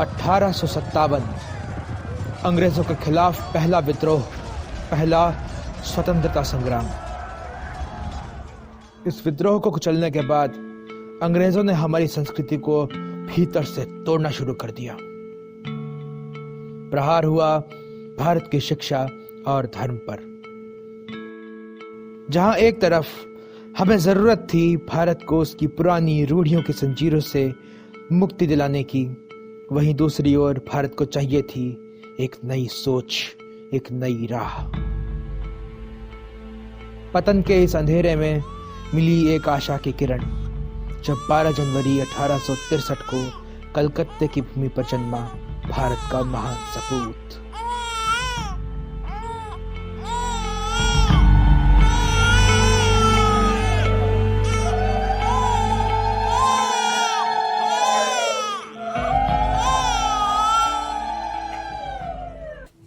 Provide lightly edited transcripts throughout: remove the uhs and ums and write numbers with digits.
1857 अंग्रेजों के खिलाफ पहला विद्रोह, पहला स्वतंत्रता संग्राम। इस विद्रोह को कुचलने के बाद अंग्रेजों ने हमारी संस्कृति को भीतर से तोड़ना शुरू कर दिया। प्रहार हुआ भारत की शिक्षा और धर्म पर। जहां एक तरफ हमें जरूरत थी भारत को उसकी पुरानी रूढ़ियों की जंजीरों से मुक्ति दिलाने की, वहीं दूसरी ओर भारत को चाहिए थी एक नई सोच, एक नई राह। पतन के इस अंधेरे में मिली एक आशा की किरण जब 12 जनवरी 1863 को कलकत्ते की भूमि पर जन्मा भारत का महान सपूत।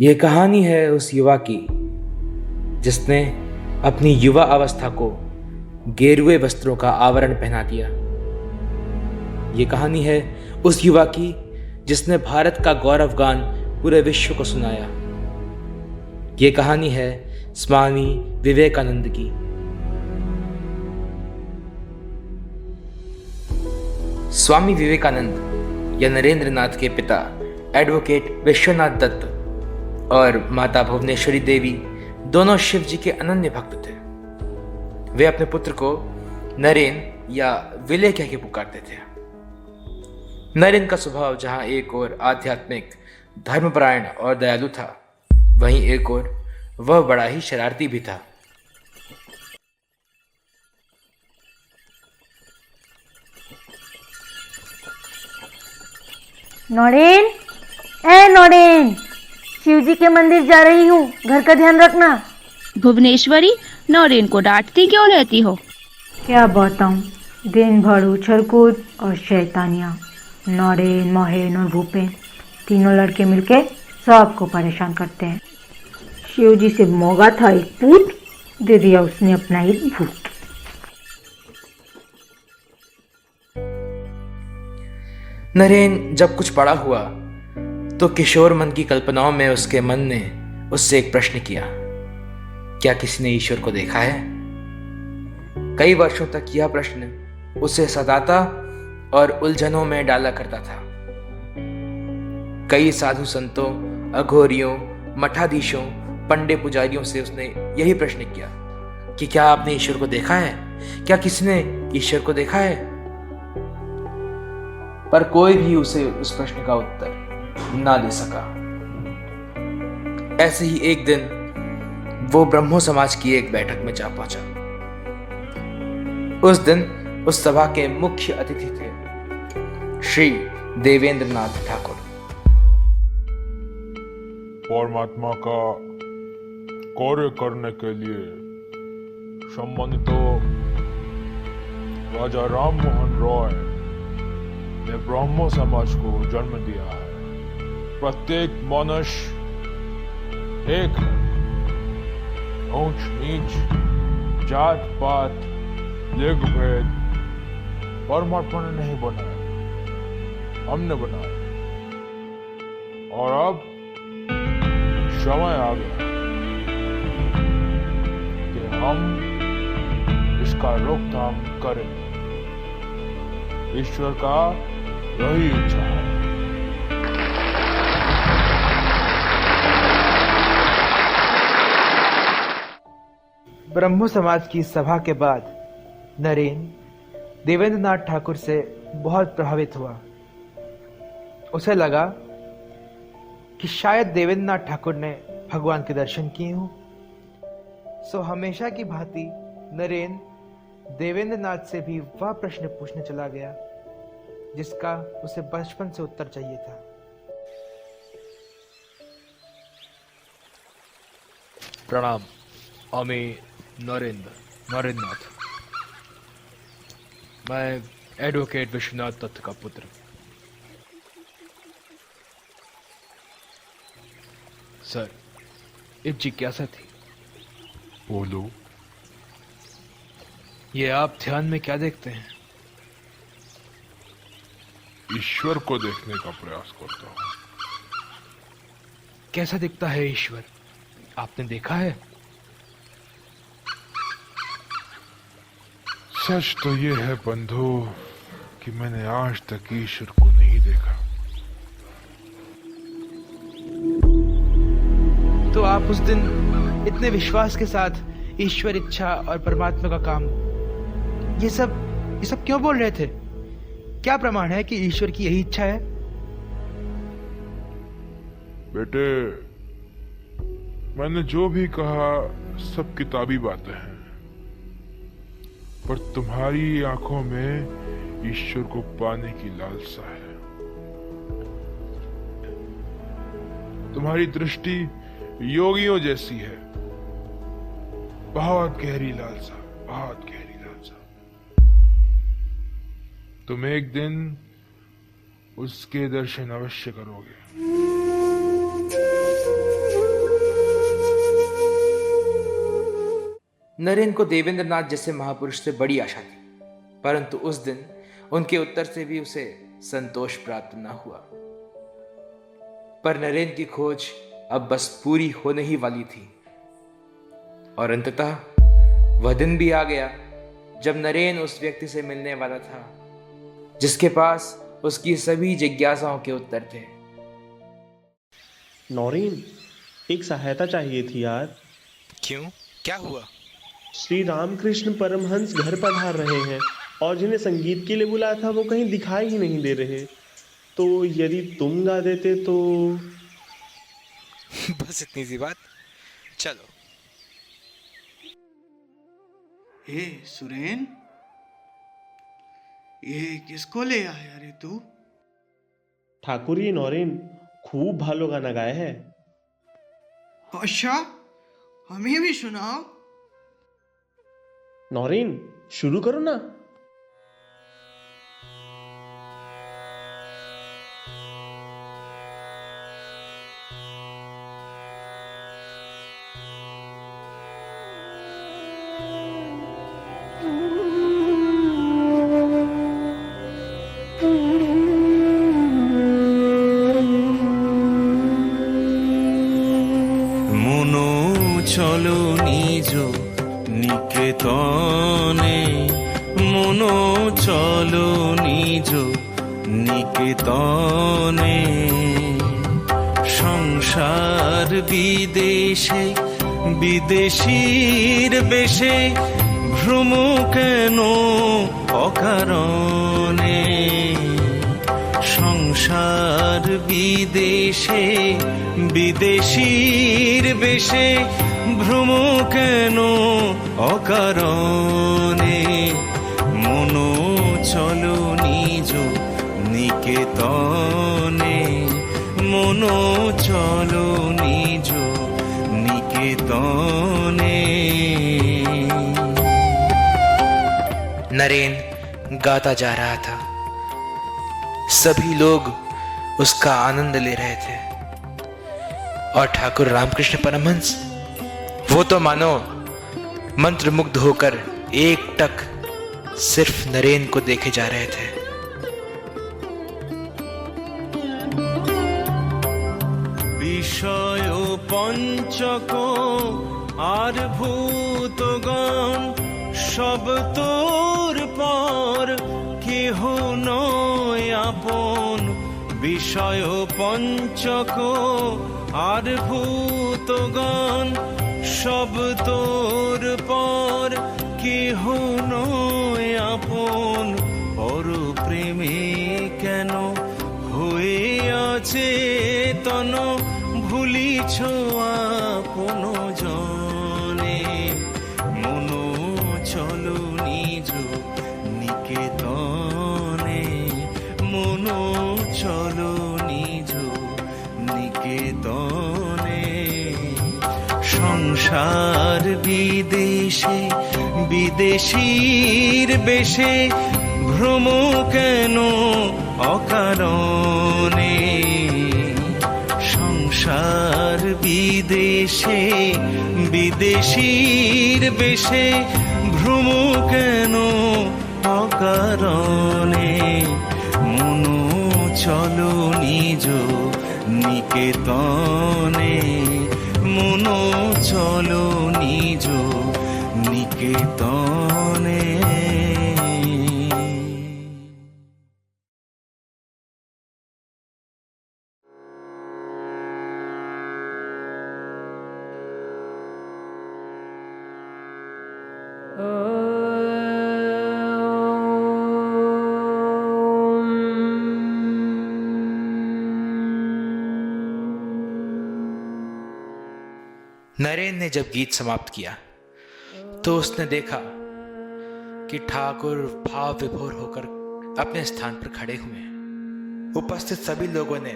यह कहानी है उस युवा की जिसने अपनी युवा अवस्था को गेरुए वस्त्रों का आवरण पहना दिया। यह कहानी है उस युवा की जिसने भारत का गौरव गान पूरे विश्व को सुनाया। यह कहानी है स्वामी विवेकानंद की। स्वामी विवेकानंद या नरेंद्र नाथ के पिता एडवोकेट विश्वनाथ दत्त और माता भुवनेश्वरी देवी दोनों शिव जी के अनन्य भक्त थे। वे अपने पुत्र को नरेन या विले कह के पुकारते थे। नरेन का स्वभाव जहां एक ओर आध्यात्मिक, धर्मपरायण और दयालु था, वहीं एक ओर वह बड़ा ही शरारती भी था। नौरेन, ए नौरेन, शिव जी के मंदिर जा रही हूँ, घर का ध्यान रखना। भुवनेश्वरी, नौरेन को डांटती क्यों रहती हो? क्या बताऊँ, दिन भर उछल कूद और शैतानियाँ। नौरेन, मोहन और भूपेन तीनों लड़के मिलके सबको परेशान करते हैं। शिव जी से मोगा था एक पूत, दे दिया उसने अपना एक भूत। नरेन जब कुछ बड़ा हुआ तो किशोर मन की कल्पनाओं में उसके मन ने उससे एक प्रश्न किया, क्या किसी ने ईश्वर को देखा है? कई वर्षों तक यह प्रश्न उसे सताता और उलझनों में डाला करता था। कई साधु संतों, अघोरियों, मठाधीशों, पंडे पुजारियों से उसने यही प्रश्न किया कि क्या आपने ईश्वर को देखा है? क्या किसी ने ईश्वर को देखा है? पर कोई भी उसे उस प्रश्न का उत्तर ना दे सका। ऐसे ही एक दिन वो ब्रह्मो समाज की एक बैठक में जा पहुंचा। उस दिन उस सभा के मुख्य अतिथि थे श्री देवेंद्र नाथ ठाकुर। परमात्मा का कार्य करने के लिए सम्मानित राजा राम मोहन रॉय ने ब्रह्मो समाज को जन्म दिया है। प्रत्येक मनुष्य एक है, ऊंच नीच, जात पात, लिंग भेद परमात्मा ने नहीं बनाया, हमने बनाया। और अब समय आ गया कि हम इसका रोकथाम करें। ईश्वर का यही इच्छा है। ब्रह्मो समाज की सभा के बाद नरेन देवेंद्र नाथ ठाकुर से बहुत प्रभावित हुआ। उसे लगा कि शायद देवेंद्र नाथ ठाकुर ने भगवान के दर्शन किए हों। सो हमेशा की भांति नरेन देवेंद्र नाथ से भी वह प्रश्न पूछने चला गया जिसका उसे बचपन से उत्तर चाहिए था। प्रणाम, अमी नरेंद्र नाथ। मैं एडवोकेट विश्वनाथ दत्त का पुत्र। सर, एक जिज्ञासा थी। बोलो। ये आप ध्यान में क्या देखते हैं? ईश्वर को देखने का प्रयास करता हूँ। कैसा दिखता है ईश्वर, आपने देखा है? सच तो ये है बंधु कि मैंने आज तक ईश्वर को नहीं देखा। तो आप उस दिन इतने विश्वास के साथ ईश्वर इच्छा और परमात्मा का काम ये सब क्यों बोल रहे थे? क्या प्रमाण है कि ईश्वर की यही इच्छा है? बेटे, मैंने जो भी कहा सब किताबी बातें हैं, पर तुम्हारी आंखों में ईश्वर को पाने की लालसा है। तुम्हारी दृष्टि योगियों जैसी है, बहुत गहरी लालसा, बहुत गहरी लालसा। तुम एक दिन उसके दर्शन अवश्य करोगे। नरेन को देवेंद्रनाथ जैसे महापुरुष से बड़ी आशा थी, परंतु उस दिन उनके उत्तर से भी उसे संतोष प्राप्त न हुआ। पर नरेन की खोज अब बस पूरी होने ही वाली थी और अंततः वह दिन भी आ गया जब नरेन उस व्यक्ति से मिलने वाला था जिसके पास उसकी सभी जिज्ञासाओं के उत्तर थे। नौरीन, एक सहायता चाहिए थी यार। क्यों, क्या हुआ? श्री रामकृष्ण परमहंस घर पधार रहे हैं और जिन्हें संगीत के लिए बुलाया था वो कहीं दिखाई ही नहीं दे रहे। तो यदि तुम गा देते तो। बस इतनी सी बात, चलो। हे सुरेन, ये किसको ले आया रे तू? ठाकुर जी, नौरीन खूब भालो गाना गाया है। अच्छा, हमें भी सुनाओ। नौरीन शुरू करो ना। মনো চলো নিজ নিকেতনে, মনো চলো নিজ নিকেতনে। সংসার বিদেশে বিদেশীর বেশে ভ্রম কেন অকারণে। সংসার বিদেশে বিদেশীর বেশে ভ্রম কেন অকারণে। মনো চলো নিজ নিকেতনে, মনো চলো নিজ নিকেতনে। नरेन गाता जा रहा था, सभी लोग उसका आनंद ले रहे थे और ठाकुर रामकृष्ण परमहंस वो तो मानो मंत्रमुग्ध होकर एकटक सिर्फ नरेन को देखे जा रहे थे। বিষয় পঞ্চক আর ভূতগণ সব তোর পর, কেহ নয় আপন। বিষয় পঞ্চক আর ভূতগণ সব তোর পর, কেহ নয় আপন। পর প্রেমে কেন হয়ে অচেতন, ভুলিছ আপন জনে। মনো চলো নিজ নিকেতনে, মনো চলো নিজ নিকেতনে। সংসার বিদেশে বিদেশীর বেশে ভ্রম কেন অকারণে। সংসার বিদেশে বিদেশীর বেশে ভ্রম কেন অকারণে। মনো চলো নিজ নিকেতনে মনো চলো নিজ নিকেতনে। नरेन ने जब गीत समाप्त किया तो उसने देखा कि ठाकुर भाव विभोर होकर अपने स्थान पर खड़े हुए हैं। उपस्थित सभी लोगों ने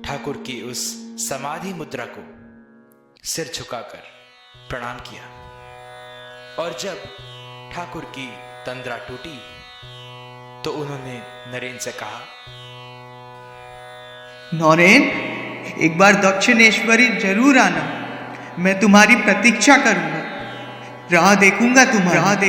ठाकुर की उस समाधि मुद्रा को सिर झुकाकर प्रणाम किया और जब ठाकुर की तंद्रा टूटी तो उन्होंने नरेन से कहा, नरेन, एक बार दक्षिणेश्वरी जरूर आना, मैं तुम्हारी प्रतीक्षा करूंगा, राह देखूंगा तुम्हारी।